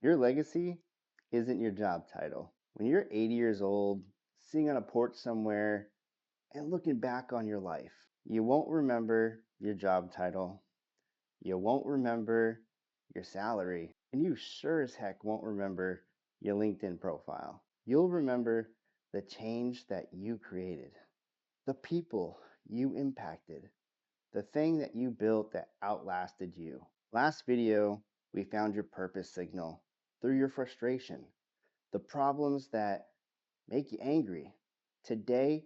Your legacy isn't your job title. When you're 80 years old, sitting on a porch somewhere and looking back on your life, you won't remember your job title. You won't remember your salary. And you sure as heck won't remember your LinkedIn profile. You'll remember the change that you created, the people you impacted, the thing that you built that outlasted you. Last video, we found your purpose signal through your frustration, the problems that make you angry. Today,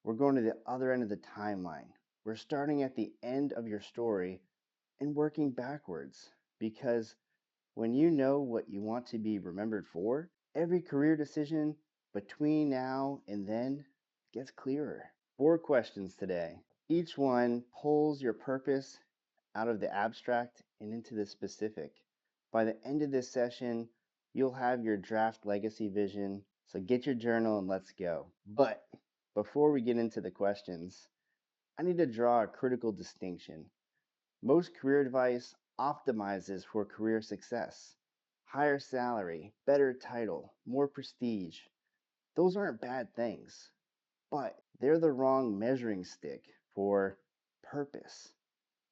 we're going to the other end of the timeline. We're starting at the end of your story and working backwards because when you know what you want to be remembered for, every career decision between now and then gets clearer. 4 questions today. Each one pulls your purpose out of the abstract and into the specific. By the end of this session, you'll have your draft legacy vision. So get your journal and let's go. But before we get into the questions, I need to draw a critical distinction. Most career advice optimizes for career success. Higher salary, better title, more prestige. Those aren't bad things, but they're the wrong measuring stick for purpose.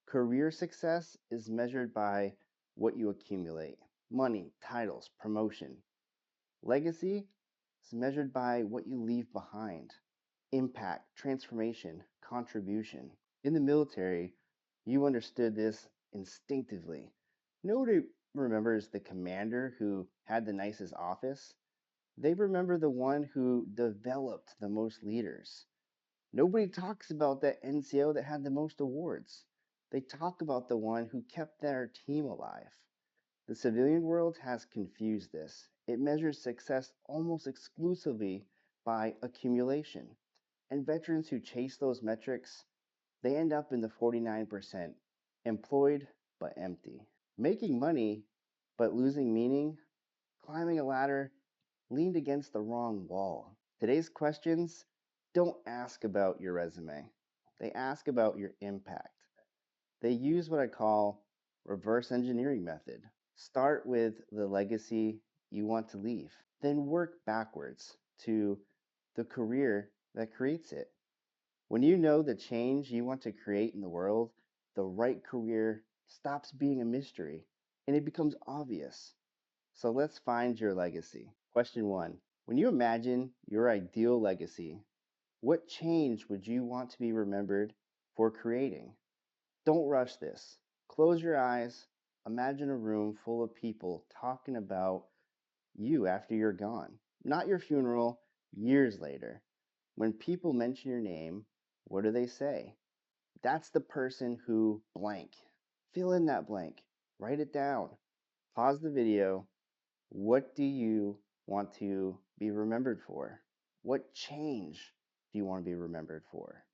Career success is measured by what you accumulate: money, titles, promotion. Legacy is measured by what you leave behind: impact, transformation, contribution. In the military, you understood this instinctively. Nobody remembers the commander who had the nicest office. They remember the one who developed the most leaders. Nobody talks about that NCO that had the most awards. They talk about the one who kept their team alive. The civilian world has confused this. It measures success almost exclusively by accumulation. And veterans who chase those metrics, they end up in the 49%, employed but empty. Making money but losing meaning, climbing a ladder leaned against the wrong wall. Today's questions don't ask about your resume. They ask about your impact. They use what I call reverse engineering method. Start with the legacy you want to leave, then work backwards to the career that creates it. When you know the change you want to create in the world, the right career stops being a mystery and it becomes obvious. So let's find your legacy. Question 1. When you imagine your ideal legacy, what change would you want to be remembered for creating? Don't rush this. Close your eyes. Imagine a room full of people talking about you after you're gone. Not your funeral, years later. When people mention your name, what do they say? That's the person who blank. Fill in that blank. Write it down. Pause the video. What do you want to be remembered for? What change do you want to be remembered for?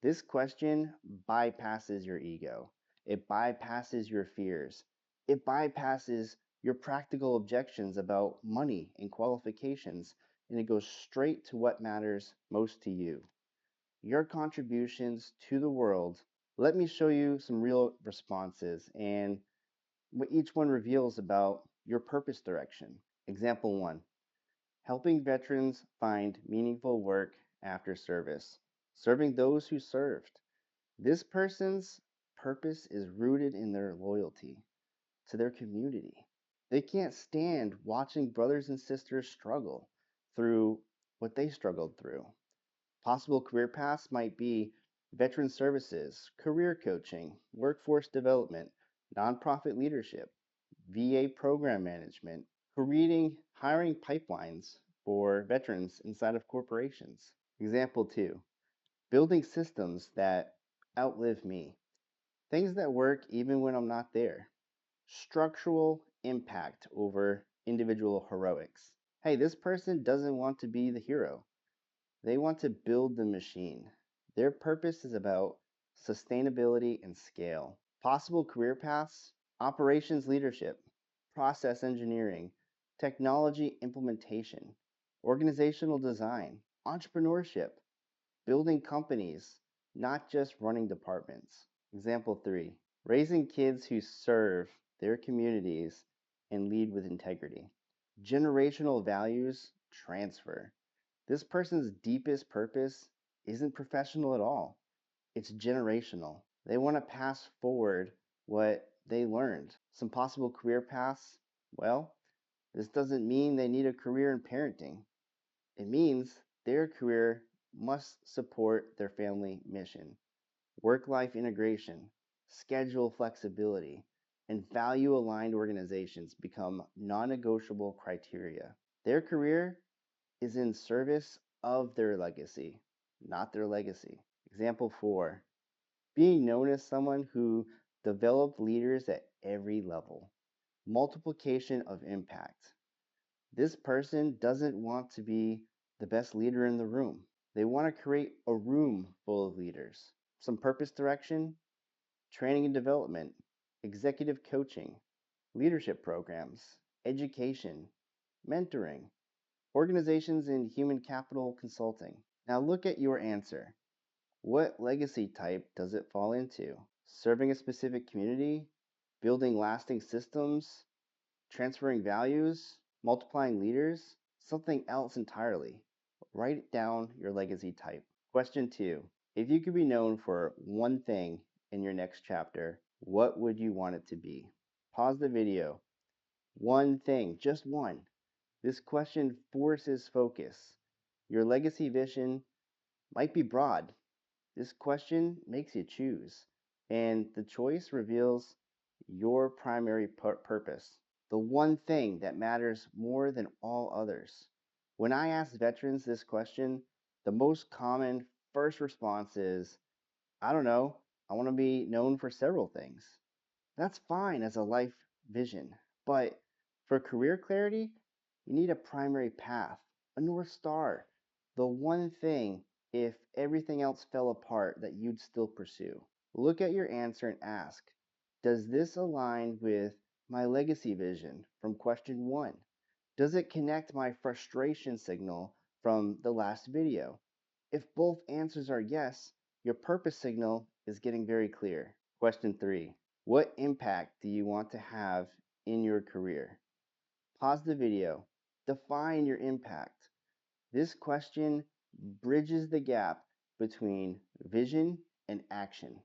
This question bypasses your ego. It bypasses your fears. It bypasses your practical objections about money and qualifications, and it goes straight to what matters most to you: your contributions to the world. Let me show you some real responses and what each one reveals about your purpose direction. Example 1: helping veterans find meaningful work after service, serving those who served. This person's purpose is rooted in their loyalty to their community. They can't stand watching brothers and sisters struggle through what they struggled through. Possible career paths might be veteran services, career coaching, workforce development, nonprofit leadership, VA program management, creating hiring pipelines for veterans inside of corporations. Example 2: building systems that outlive me, things that work even when I'm not there. Structural impact over individual heroics. Hey, this person doesn't want to be the hero. They want to build the machine. Their purpose is about sustainability and scale. Possible career paths: operations leadership, process engineering, technology implementation, organizational design, entrepreneurship, building companies, not just running departments. Example 3: raising kids who serve their communities and lead with integrity. Generational values transfer. This person's deepest purpose isn't professional at all, it's generational. They want to pass forward what they learned. Some possible career paths? Well, this doesn't mean they need a career in parenting. It means their career must support their family mission. Work life integration, schedule flexibility, and value aligned organizations become non negotiable criteria. Their career is in service of their legacy, not their legacy. Example 4, being known as someone who developed leaders at every level. Multiplication of impact. This person doesn't want to be the best leader in the room. They want to create a room full of leaders. Some purpose direction, training and development, executive coaching, leadership programs, education, mentoring, organizations in human capital consulting. Now look at your answer. What legacy type does it fall into? Serving a specific community, building lasting systems, transferring values, multiplying leaders, something else entirely. Write down your legacy type. Question 2. If you could be known for one thing in your next chapter, what would you want it to be? Pause the video. One thing, just one. This question forces focus. Your legacy vision might be broad. This question makes you choose, and the choice reveals your primary purpose, the one thing that matters more than all others. When I ask veterans this question, the most common first response is, I don't know, I want to be known for several things. That's fine as a life vision, but for career clarity, you need a primary path, a North Star, the one thing if everything else fell apart that you'd still pursue. Look at your answer and ask, does this align with my legacy vision from question 1? Does it connect my frustration signal from the last video? If both answers are yes, your purpose signal is getting very clear. Question 3. What impact do you want to have in your career? Pause the video. Define your impact. This question bridges the gap between vision and action.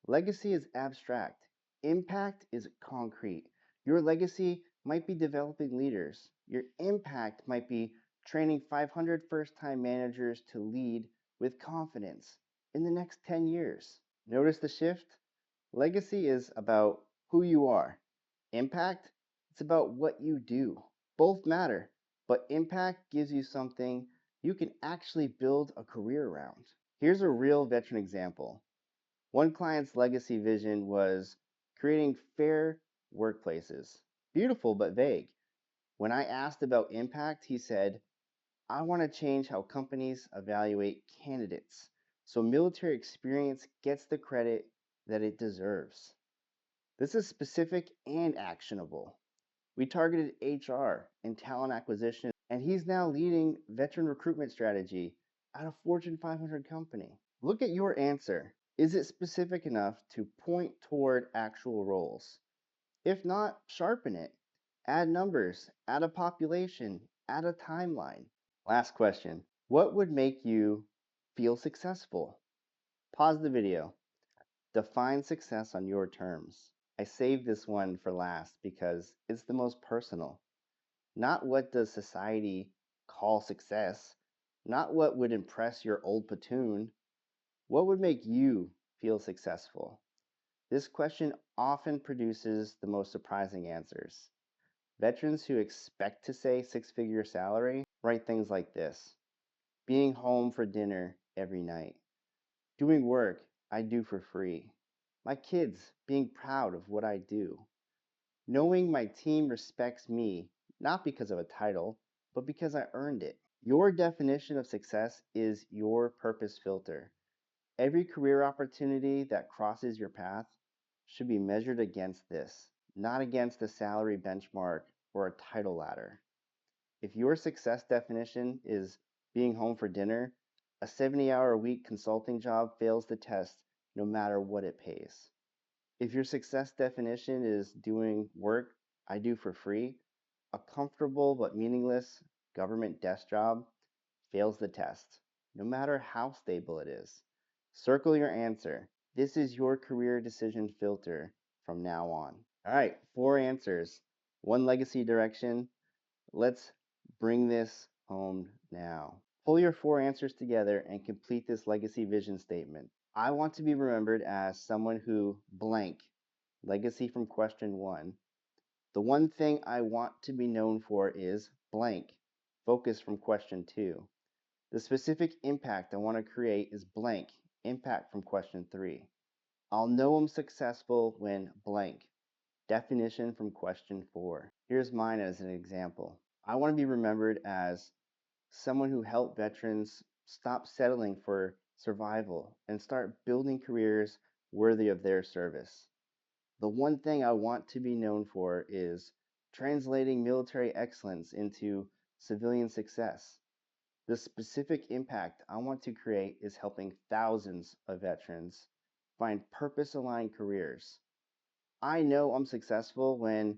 Legacy is abstract. Impact is concrete. Your legacy might be developing leaders. Your impact might be training 500 first-time managers to lead with confidence in the next 10 years. Notice the shift? Legacy is about who you are. Impact, it's about what you do. Both matter, but impact gives you something you can actually build a career around. Here's a real veteran example. One client's legacy vision was creating fair workplaces. Beautiful but vague. When I asked about impact, he said, I want to change how companies evaluate candidates so military experience gets the credit that it deserves. This is specific and actionable. We targeted HR and talent acquisition, and he's now leading veteran recruitment strategy at a Fortune 500 company. Look at your answer. Is it specific enough to point toward actual roles? If not, sharpen it. Add numbers, add a population, add a timeline. Last question. What would make you feel successful? Pause the video. Define success on your terms. I saved this one for last because it's the most personal. Not what does society call success, not what would impress your old platoon. What would make you feel successful? This question often produces the most surprising answers. Veterans who expect to say six-figure salary write things like this: being home for dinner every night, doing work I do for free, my kids being proud of what I do, knowing my team respects me not because of a title, but because I earned it. Your definition of success is your purpose filter. Every career opportunity that crosses your path should be measured against this, not against a salary benchmark or a title ladder. If your success definition is being home for dinner, a 70-hour-a-week consulting job fails the test no matter what it pays. If your success definition is doing work I do for free, a comfortable but meaningless government desk job fails the test, no matter how stable it is. Circle your answer. This is your career decision filter from now on. All right, 4 answers, one legacy direction. Let's bring this home now. Pull your 4 answers together and complete this legacy vision statement. I want to be remembered as someone who blank, legacy from question 1. The one thing I want to be known for is blank, focus from question 2. The specific impact I want to create is blank, impact from question 3. I'll know I'm successful when blank, definition from question 4. Here's mine as an example. I want to be remembered as someone who helped veterans stop settling for survival and start building careers worthy of their service. The one thing I want to be known for is translating military excellence into civilian success. The specific impact I want to create is helping thousands of veterans find purpose aligned careers. I know I'm successful when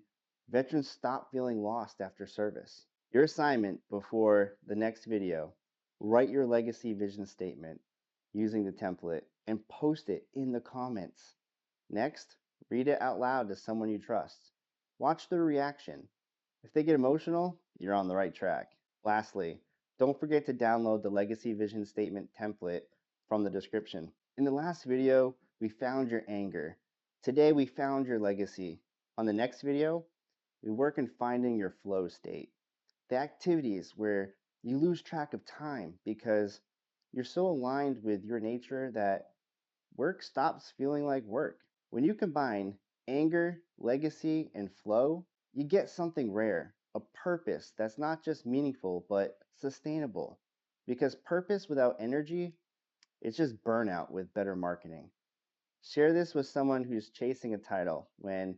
veterans stop feeling lost after service. Your assignment before the next video, write your legacy vision statement using the template and post it in the comments. Next, read it out loud to someone you trust. Watch their reaction. If they get emotional, you're on the right track. Lastly, don't forget to download the legacy vision statement template from the description. In the last video, we found your anger. Today, we found your legacy. On the next video, we work in finding your flow state. The activities where you lose track of time because you're so aligned with your nature that work stops feeling like work. When you combine anger, legacy, and flow, you get something rare, a purpose that's not just meaningful, but sustainable. Because purpose without energy, it's just burnout with better marketing. Share this with someone who's chasing a title when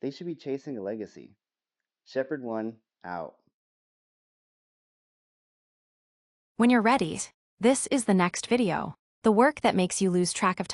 they should be chasing a legacy. Shepherd1 out. When you're ready, this is the next video. The work that makes you lose track of time.